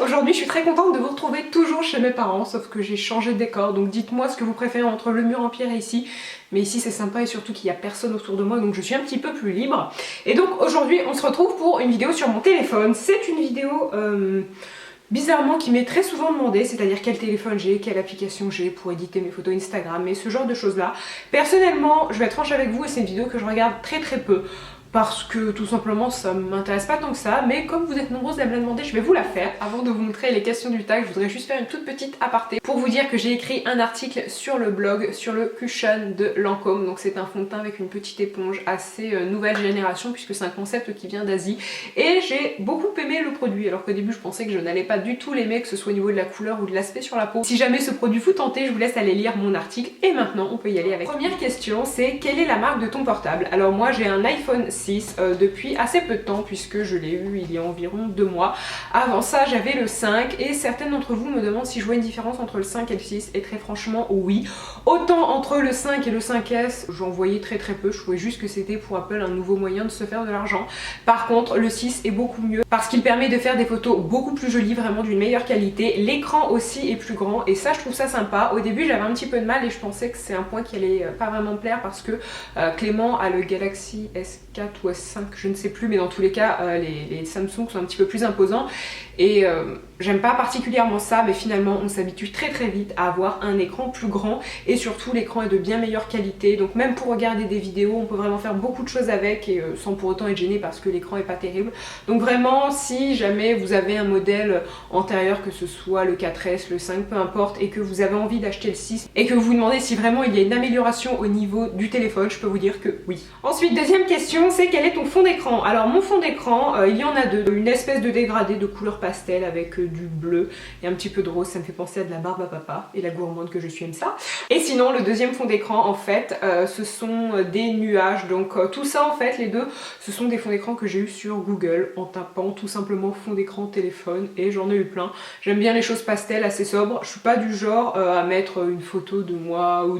aujourd'hui je suis très contente de vous retrouver toujours chez mes parents, sauf que j'ai changé de décor, donc dites-moi ce que vous préférez entre le mur en pierre et ici. Mais ici c'est sympa et surtout qu'il n'y a personne autour de moi, donc je suis un petit peu plus libre. Et donc aujourd'hui on se retrouve pour une vidéo sur mon téléphone. C'est une vidéo bizarrement qui m'est très souvent demandée, c'est-à-dire quel téléphone j'ai, quelle application j'ai pour éditer mes photos Instagram et ce genre de choses là. Personnellement, je vais être franche avec vous et c'est une vidéo que je regarde très peu. Parce que tout simplement ça m'intéresse pas tant que ça, mais comme vous êtes nombreuses à me la demander, je vais vous la faire. Avant de vous montrer les questions du tag, je voudrais juste faire une toute petite aparté pour vous dire que j'ai écrit un article sur le blog sur le cushion de Lancôme. Donc c'est un fond de teint avec une petite éponge assez nouvelle génération puisque c'est un concept qui vient d'Asie. Et j'ai beaucoup aimé le produit alors qu'au début je pensais que je n'allais pas du tout l'aimer, que ce soit au niveau de la couleur ou de l'aspect sur la peau. Si jamais ce produit vous tentez, je vous laisse aller lire mon article et maintenant on peut y aller avec. Première question, c'est quelle est la marque de ton portable? Alors moi j'ai un iPhone 6 depuis assez peu de temps puisque je l'ai eu il y a environ 2 mois. Avant ça j'avais le 5 et certaines d'entre vous me demandent si je vois une différence entre le 5 et le 6 et très franchement oui. Autant entre le 5 et le 5S j'en voyais très peu, je trouvais juste que c'était pour Apple un nouveau moyen de se faire de l'argent. Par contre le 6 est beaucoup mieux parce qu'il permet de faire des photos beaucoup plus jolies, vraiment d'une meilleure qualité. L'écran aussi est plus grand et ça je trouve ça sympa. Au début j'avais un petit peu de mal et je pensais que c'est un point qui allait pas vraiment me plaire parce que Clément a le Galaxy S4 ou S5, je ne sais plus, mais dans tous les cas les Samsung sont un petit peu plus imposants et j'aime pas particulièrement ça, mais finalement on s'habitue très vite à avoir un écran plus grand et surtout l'écran est de bien meilleure qualité, donc même pour regarder des vidéos on peut vraiment faire beaucoup de choses avec et sans pour autant être gêné parce que l'écran est pas terrible. Donc vraiment si jamais vous avez un modèle antérieur, que ce soit le 4S, le 5, peu importe, et que vous avez envie d'acheter le 6 et que vous vous demandez si vraiment il y a une amélioration au niveau du téléphone, je peux vous dire que oui. Ensuite deuxième question, c'est quel est ton fond d'écran? Alors mon fond d'écran, il y en a deux, une espèce de dégradé de couleur pastel avec du bleu et un petit peu de rose, ça me fait penser à de la barbe à papa et la gourmande que je suis aime ça. Et sinon le deuxième fond d'écran en fait ce sont des nuages, donc tout ça en fait les deux ce sont des fonds d'écran que j'ai eu sur Google en tapant tout simplement fond d'écran téléphone et j'en ai eu plein. J'aime bien les choses pastel assez sobres, je suis pas du genre à mettre une photo de moi ou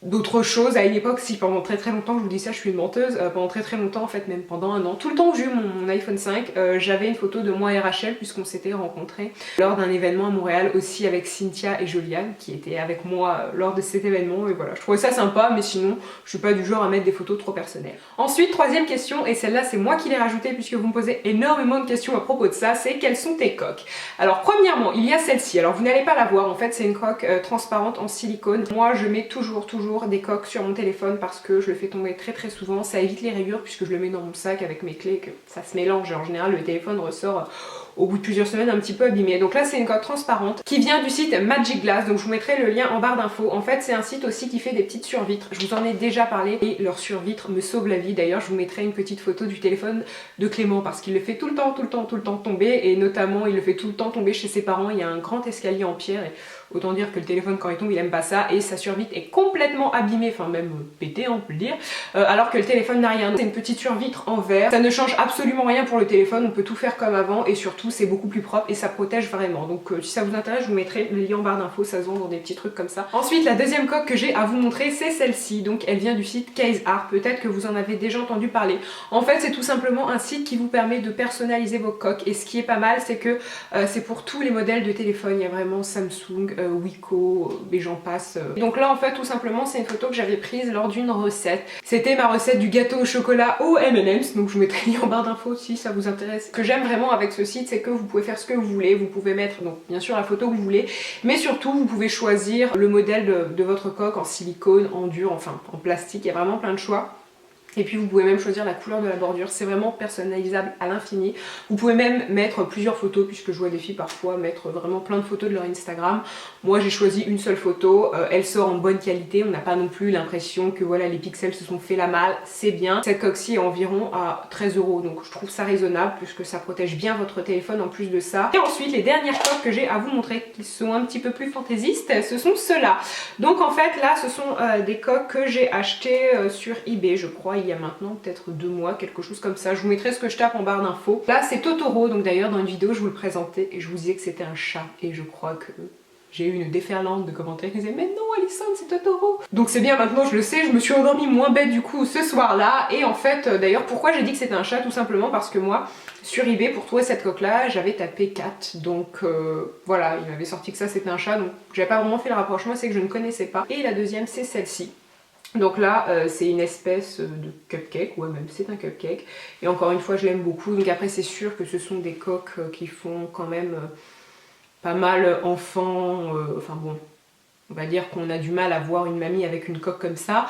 d'autres choses. À une époque, si pendant très longtemps, je vous dis ça, je suis une menteuse, pendant très longtemps en fait, même pendant un an, tout le temps que j'ai eu mon iPhone 5, j'avais une photo de moi et Rachel puisqu'on s'était rencontrés lors d'un événement à Montréal aussi avec Cynthia et Joliane qui étaient avec moi lors de cet événement et voilà, je trouvais ça sympa mais sinon je suis pas du genre à mettre des photos trop personnelles. Ensuite, troisième question, et celle-là c'est moi qui l'ai rajoutée puisque vous me posez énormément de questions à propos de ça, c'est quelles sont tes coques? Alors premièrement, il y a celle-ci, alors vous n'allez pas la voir, en fait c'est une coque transparente en silicone. Moi je mets toujours des coques sur mon téléphone parce que je le fais tomber très souvent, ça évite les rayures puisque je le mets dans mon sac avec mes clés, que ça se mélange et en général le téléphone ressort au bout de plusieurs semaines un petit peu abîmé. Donc là c'est une coque transparente qui vient du site Magic Glass, donc je vous mettrai le lien en barre d'infos. En fait c'est un site aussi qui fait des petites survitres, je vous en ai déjà parlé et leur survitre me sauve la vie. D'ailleurs je vous mettrai une petite photo du téléphone de Clément parce qu'il le fait tout le temps tomber et notamment il le fait tout le temps tomber chez ses parents. Il y a un grand escalier en pierre et autant dire que le téléphone quand il tombe il aime pas ça et sa survitre est complètement abîmée, enfin même pétée on peut le dire, alors que le téléphone n'a rien. C'est une petite survitre en verre, ça ne change absolument rien pour le téléphone, on peut tout faire comme avant et surtout c'est beaucoup plus propre et ça protège vraiment. Donc si ça vous intéresse je vous mettrai le lien en barre d'infos, ça se vend dans des petits trucs comme ça. Ensuite la deuxième coque que j'ai à vous montrer c'est celle-ci, donc elle vient du site Case Art, peut-être que vous en avez déjà entendu parler. En fait c'est tout simplement un site qui vous permet de personnaliser vos coques et ce qui est pas mal c'est que c'est pour tous les modèles de téléphone, il y a vraiment Samsung, Wiko, et j'en passe. Donc là en fait tout simplement c'est une photo que j'avais prise lors d'une recette. C'était ma recette du gâteau au chocolat au M&M's, donc je vous mettrai le lien en barre d'infos si ça vous intéresse. Ce que j'aime vraiment avec ce site c'est que vous pouvez faire ce que vous voulez, vous pouvez mettre donc bien sûr la photo que vous voulez, mais surtout vous pouvez choisir le modèle de votre coque en silicone, en dur, enfin en plastique, il y a vraiment plein de choix. Et puis vous pouvez même choisir la couleur de la bordure, c'est vraiment personnalisable à l'infini. Vous pouvez même mettre plusieurs photos, puisque je vois des filles parfois mettre vraiment plein de photos de leur Instagram. Moi j'ai choisi une seule photo, elle sort en bonne qualité, on n'a pas non plus l'impression que voilà les pixels se sont fait la malle, c'est bien. Cette coque-ci est environ à 13 €, donc je trouve ça raisonnable, puisque ça protège bien votre téléphone en plus de ça. Et ensuite les dernières coques que j'ai à vous montrer, qui sont un petit peu plus fantaisistes, ce sont ceux-là. Donc en fait là ce sont des coques que j'ai achetées sur eBay, je crois, il y a maintenant peut-être 2 mois, quelque chose comme ça. Je vous mettrai ce que je tape en barre d'infos. Là c'est Totoro, donc d'ailleurs dans une vidéo je vous le présentais et je vous disais que c'était un chat et je crois que j'ai eu une déferlante de commentaires qui disaient mais non Alison c'est Totoro. Donc c'est bien, maintenant je le sais, je me suis endormie moins bête du coup ce soir là. Et en fait d'ailleurs pourquoi j'ai dit que c'était un chat, tout simplement parce que moi Sur eBay, pour trouver cette coque là, j'avais tapé cat, donc voilà, il m'avait sorti que ça c'était un chat, donc j'avais pas vraiment fait le rapprochement, c'est que je ne connaissais pas. Et la deuxième c'est celle-ci. Donc là, c'est une espèce de cupcake, ouais même c'est un cupcake. Et encore une fois, je l'aime beaucoup. Donc après, c'est sûr que ce sont des coques qui font quand même pas mal enfant. Enfin bon, on va dire qu'on a du mal à voir une mamie avec une coque comme ça.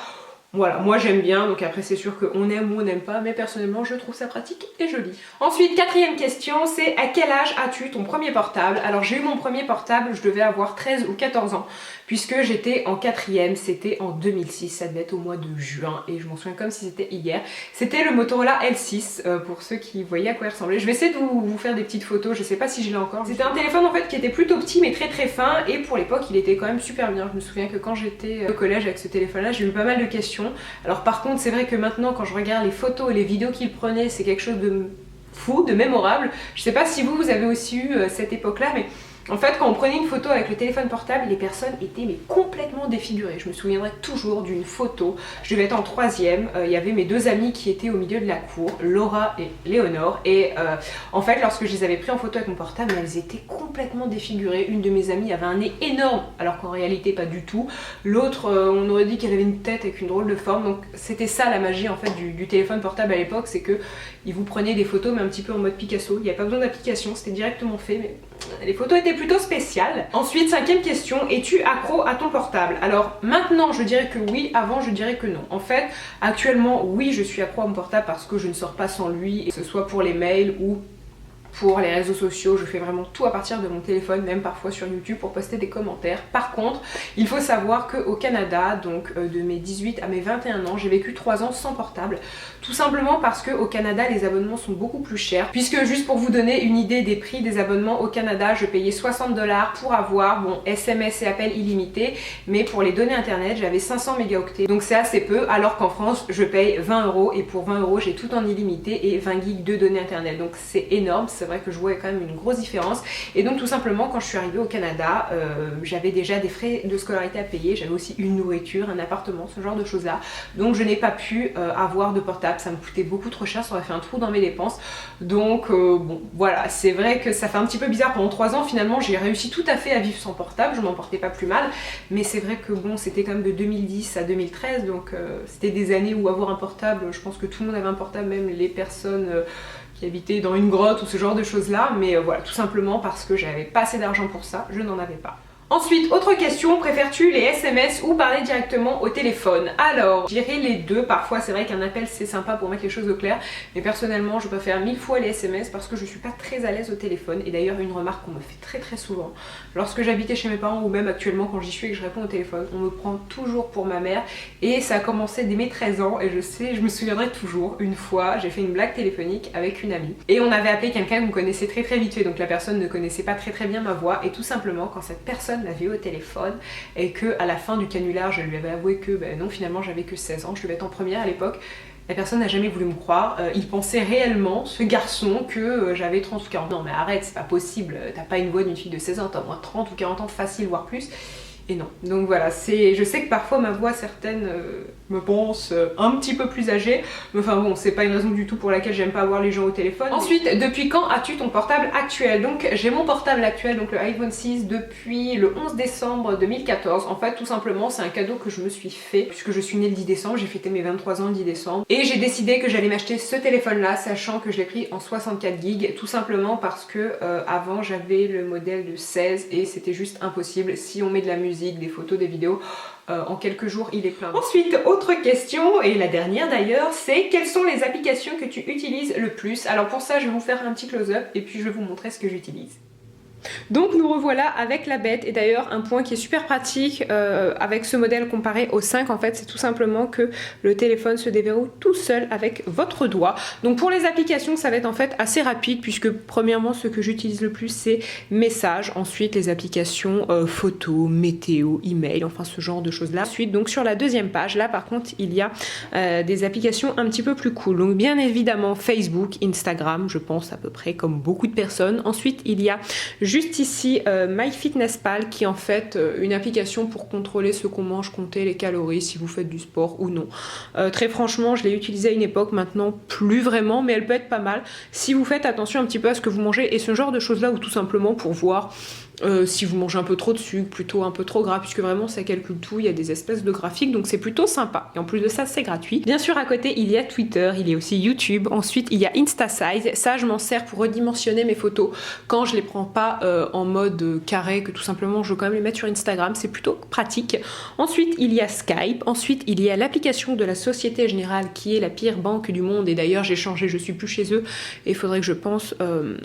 Voilà, moi j'aime bien, donc après c'est sûr qu'on aime ou on n'aime pas, mais personnellement je trouve ça pratique et joli. Ensuite, quatrième question, c'est à quel âge as-tu ton premier portable? Alors j'ai eu mon premier portable, je devais avoir 13 ou 14 ans, puisque j'étais en quatrième, c'était en 2006, ça devait être au mois de juin, et je m'en souviens comme si c'était hier. C'était le Motorola L6, pour ceux qui voyaient à quoi il ressemblait. Je vais essayer de vous faire des petites photos, je sais pas si je l'ai encore. C'était un téléphone en fait qui était plutôt petit mais très très fin, et pour l'époque il était quand même super bien. Je me souviens que quand j'étais au collège avec ce téléphone là, j'ai eu pas mal de questions. Alors par contre c'est vrai que maintenant quand je regarde les photos et les vidéos qu'il prenait, c'est quelque chose de fou, de mémorable. Je sais pas si vous avez aussi eu cette époque là, mais en fait quand on prenait une photo avec le téléphone portable, les personnes étaient mais complètement défigurées. Je me souviendrai toujours d'une photo, je devais être en troisième, il y avait mes deux amies qui étaient au milieu de la cour, Laura et Léonore, et en fait lorsque je les avais pris en photo avec mon portable, elles étaient complètement défigurées. Une de mes amies avait un nez énorme alors qu'en réalité pas du tout, l'autre on aurait dit qu'elle avait une tête avec une drôle de forme. Donc c'était ça la magie en fait du téléphone portable à l'époque, c'est que il vous prenait des photos mais un petit peu en mode Picasso, il n'y a pas besoin d'application, c'était directement fait, mais les photos étaient plutôt spéciales. Ensuite, cinquième question, es-tu accro à ton portable? Alors maintenant je dirais que oui, avant je dirais que non. En fait, actuellement oui, je suis accro à mon portable parce que je ne sors pas sans lui, que ce soit pour les mails ou pour les réseaux sociaux. Je fais vraiment tout à partir de mon téléphone, même parfois sur YouTube pour poster des commentaires. Par contre, il faut savoir qu'au Canada, donc de mes 18 à mes 21 ans, j'ai vécu 3 ans sans portable. Tout simplement parce qu'au Canada, les abonnements sont beaucoup plus chers. Puisque juste pour vous donner une idée des prix des abonnements, au Canada, je payais 60 $ pour avoir, bon, SMS et appels illimités, mais pour les données internet, j'avais 500 mégaoctets. Donc c'est assez peu, alors qu'en France, je paye 20 € et pour 20 € j'ai tout en illimité et 20 gigs de données internet. Donc c'est énorme. C'est vrai que je vois quand même une grosse différence. Et donc tout simplement quand je suis arrivée au Canada, j'avais déjà des frais de scolarité à payer, j'avais aussi une nourriture, un appartement, ce genre de choses là. Donc je n'ai pas pu avoir de portable, ça me coûtait beaucoup trop cher, ça aurait fait un trou dans mes dépenses. Donc bon voilà, c'est vrai que ça fait un petit peu bizarre. Pendant 3 ans finalement j'ai réussi tout à fait à vivre sans portable, je m'en portais pas plus mal. Mais c'est vrai que bon, c'était quand même de 2010 à 2013, donc c'était des années où avoir un portable, je pense que tout le monde avait un portable, même les personnes qui habitaient dans une grotte ou ce genre de choses là, mais voilà, tout simplement parce que j'avais pas assez d'argent pour ça, je n'en avais pas. Ensuite, autre question, préfères-tu les SMS ou parler directement au téléphone? Alors, je dirais les deux. Parfois c'est vrai qu'un appel c'est sympa pour mettre les choses au clair, mais personnellement je préfère 1000 fois les SMS parce que je suis pas très à l'aise au téléphone. Et d'ailleurs une remarque qu'on me fait très souvent, lorsque j'habitais chez mes parents ou même actuellement quand j'y suis et que je réponds au téléphone, on me prend toujours pour ma mère, et ça a commencé dès mes 13 ans et je me souviendrai toujours, une fois j'ai fait une blague téléphonique avec une amie et on avait appelé quelqu'un qu'on connaissait très vite fait, donc la personne ne connaissait pas très bien ma voix, et tout simplement quand cette personne l'avait au téléphone et que à la fin du canular je lui avais avoué que ben non, finalement j'avais que 16 ans, je devais être en première à l'époque, la personne n'a jamais voulu me croire. Il pensait réellement, ce garçon, que j'avais 30 ou 40 ans. Non mais arrête, c'est pas possible, t'as pas une voix d'une fille de 16 ans, t'as au moins 30 ou 40 ans facile, voire plus. Et non. Donc voilà, je sais que parfois ma voix, certaines me pensent un petit peu plus âgée, mais enfin bon, c'est pas une raison du tout pour laquelle j'aime pas avoir les gens au téléphone. Ensuite, depuis quand as-tu ton portable actuel? Donc j'ai mon portable actuel, donc le iPhone 6, depuis le 11 décembre 2014. En fait, tout simplement, c'est un cadeau que je me suis fait, puisque je suis née le 10 décembre, j'ai fêté mes 23 ans le 10 décembre, et j'ai décidé que j'allais m'acheter ce téléphone-là, sachant que je l'ai pris en 64 gigs, tout simplement parce que avant j'avais le modèle de 16 et c'était juste impossible. Si on met de la musique, des photos, des vidéos, en quelques jours il est plein. Ensuite, autre question, et la dernière d'ailleurs, c'est quelles sont les applications que tu utilises le plus? Alors pour ça je vais vous faire un petit close-up et puis je vais vous montrer ce que j'utilise. Donc nous revoilà avec la bête, et d'ailleurs un point qui est super pratique avec ce modèle comparé au 5 en fait, c'est tout simplement que le téléphone se déverrouille tout seul avec votre doigt. Donc pour les applications ça va être en fait assez rapide, puisque premièrement ce que j'utilise le plus c'est messages, ensuite les applications photos, météo, email, enfin ce genre de choses là. Ensuite donc sur la deuxième page là par contre il y a des applications un petit peu plus cool, donc bien évidemment Facebook, Instagram, je pense à peu près comme beaucoup de personnes. Ensuite il y a juste ici MyFitnessPal qui est en fait une application pour contrôler ce qu'on mange, compter les calories si vous faites du sport ou non. Très franchement je l'ai utilisée à une époque, maintenant plus vraiment, mais elle peut être pas mal si vous faites attention un petit peu à ce que vous mangez et ce genre de choses là, ou tout simplement pour voir si vous mangez un peu trop de sucre, plutôt un peu trop gras, puisque vraiment ça calcule tout, il y a des espèces de graphiques, donc c'est plutôt sympa. Et en plus de ça, c'est gratuit. Bien sûr, à côté, il y a Twitter, il y a aussi YouTube. Ensuite, il y a InstaSize. Ça, je m'en sers pour redimensionner mes photos quand je les prends pas en mode carré, que tout simplement, je veux quand même les mettre sur Instagram. C'est plutôt pratique. Ensuite, il y a Skype. Ensuite, il y a l'application de la Société Générale, qui est la pire banque du monde. Et d'ailleurs, j'ai changé, je suis plus chez eux. Et il faudrait que je pense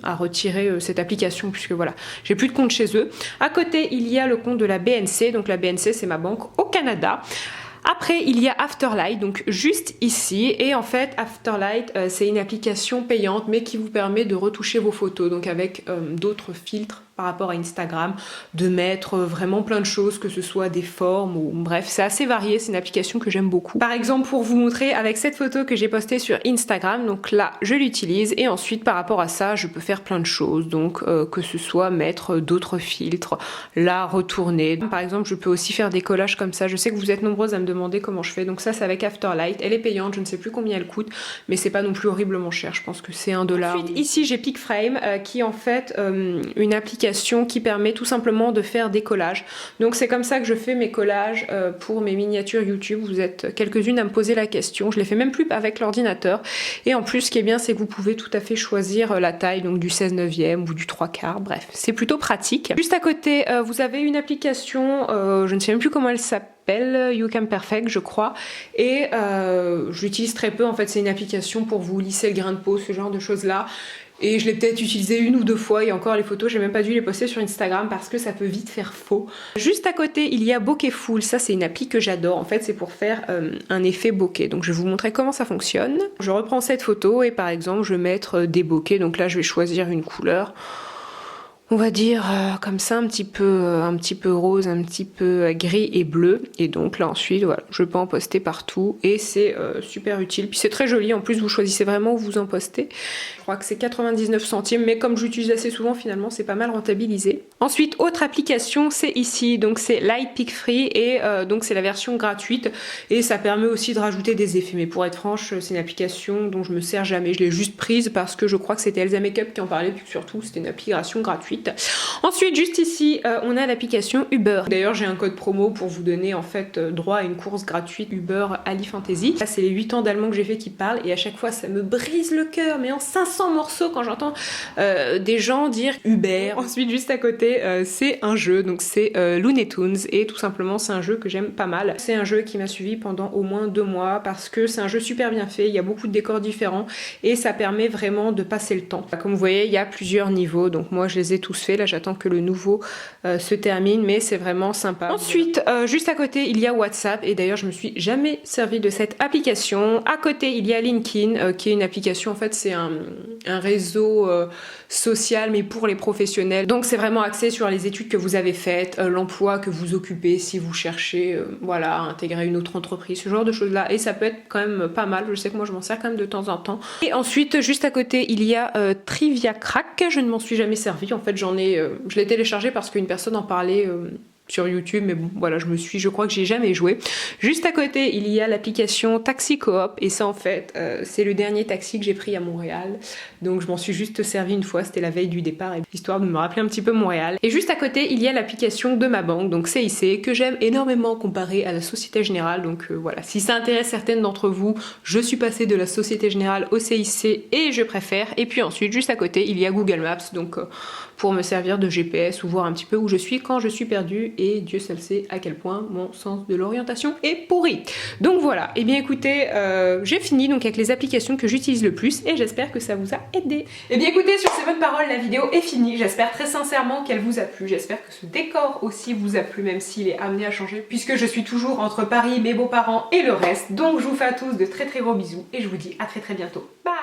à retirer cette application, puisque voilà, j'ai plus de compte chez eux. À côté, il y a le compte de la BNC, donc la BNC c'est ma banque au Canada. Après, il y a Afterlight, donc juste ici, et en fait Afterlight c'est une application payante mais qui vous permet de retoucher vos photos, donc avec d'autres filtres par rapport à Instagram, de mettre vraiment plein de choses, que ce soit des formes ou bref, c'est assez varié, c'est une application que j'aime beaucoup. Par exemple, pour vous montrer avec cette photo que j'ai postée sur Instagram, donc là je l'utilise et ensuite par rapport à ça je peux faire plein de choses, donc que ce soit mettre d'autres filtres, la retourner. Par exemple, je peux aussi faire des collages comme ça, je sais que vous êtes nombreuses à me demander comment je fais, donc ça c'est avec Afterlight, elle est payante, je ne sais plus combien elle coûte, mais c'est pas non plus horriblement cher, je pense que c'est $1. Ensuite ici j'ai PicFrame qui est en fait une application qui permet tout simplement de faire des collages. Donc c'est comme ça que je fais mes collages pour mes miniatures YouTube. Vous êtes quelques-unes à me poser la question. Je les fais même plus avec l'ordinateur. Et en plus, ce qui est bien, c'est que vous pouvez tout à fait choisir la taille, donc du 16/9 ou du 3/4. Bref, c'est plutôt pratique. Juste à côté, vous avez une application, je ne sais même plus comment elle s'appelle, YouCam Perfect je crois, et je l'utilise très peu en fait. C'est une application pour vous lisser le grain de peau, ce genre de choses là. Et je l'ai peut-être utilisé 1 ou 2 fois, et encore les photos j'ai même pas dû les poster sur Instagram parce que ça peut vite faire faux. Juste à côté il y a Bokehful, ça c'est une appli que j'adore, en fait c'est pour faire un effet bokeh. Donc je vais vous montrer comment ça fonctionne. Je reprends cette photo et par exemple je vais mettre des bokehs, donc là je vais choisir une couleur, on va dire comme ça, un petit peu rose, un petit peu gris et bleu, et donc là ensuite voilà, je peux en poster partout et c'est super utile, puis c'est très joli, en plus vous choisissez vraiment où vous en postez. Je crois que c'est 99 centimes, mais comme je l'utilise assez souvent finalement c'est pas mal rentabilisé. Ensuite, autre application, c'est ici, donc c'est Light Pick Free, et donc c'est la version gratuite et ça permet aussi de rajouter des effets, mais pour être franche c'est une application dont je me sers jamais, je l'ai juste prise parce que je crois que c'était Elsa Makeup qui en parlait, puis surtout c'était une application gratuite. Ensuite, juste ici, on a l'application Uber. D'ailleurs, j'ai un code promo pour vous donner en fait droit à une course gratuite Uber Ali Fantasy. Là, c'est les 8 ans d'allemand que j'ai fait qui parlent, et à chaque fois, ça me brise le cœur, mais en 500 morceaux quand j'entends des gens dire Uber. Ensuite, juste à côté, c'est un jeu, donc c'est Looney Tunes, et tout simplement, c'est un jeu que j'aime pas mal. C'est un jeu qui m'a suivi pendant au moins 2 mois parce que c'est un jeu super bien fait, il y a beaucoup de décors différents et ça permet vraiment de passer le temps. Comme vous voyez, il y a plusieurs niveaux, donc moi, je les ai tous fait. Là j'attends que le nouveau se termine, mais c'est vraiment sympa. Ensuite juste à côté il y a WhatsApp, et d'ailleurs je me suis jamais servi de cette application. À côté il y a LinkedIn qui est une application, en fait c'est un réseau social mais pour les professionnels, donc c'est vraiment axé sur les études que vous avez faites, l'emploi que vous occupez si vous cherchez voilà, à intégrer une autre entreprise, ce genre de choses là, et ça peut être quand même pas mal. Je sais que moi je m'en sers quand même de temps en temps. Et ensuite juste à côté il y a Trivia Crack. Je ne m'en suis jamais servi, en fait je l'ai téléchargé parce qu'une personne en parlait sur YouTube, mais bon voilà, je crois que j'ai jamais joué. Juste à côté il y a l'application Taxi Coop, et ça en fait c'est le dernier taxi que j'ai pris à Montréal, donc je m'en suis juste servi une fois, c'était la veille du départ, histoire de me rappeler un petit peu Montréal. Et juste à côté il y a l'application de ma banque, donc CIC, que j'aime énormément comparée à la Société Générale, donc voilà, si ça intéresse certaines d'entre vous, je suis passée de la Société Générale au CIC et je préfère. Et puis ensuite juste à côté il y a Google Maps, donc pour me servir de GPS ou voir un petit peu où je suis quand je suis perdue, et Dieu seul sait à quel point mon sens de l'orientation est pourri. Donc voilà, et bien écoutez, j'ai fini donc avec les applications que j'utilise le plus, et j'espère que ça vous a aidé. Et bien écoutez, sur ces bonnes paroles, la vidéo est finie. J'espère très sincèrement qu'elle vous a plu, j'espère que ce décor aussi vous a plu, même s'il est amené à changer, puisque je suis toujours entre Paris, mes beaux-parents et le reste. Donc je vous fais à tous de très très gros bisous, et je vous dis à très très bientôt. Bye.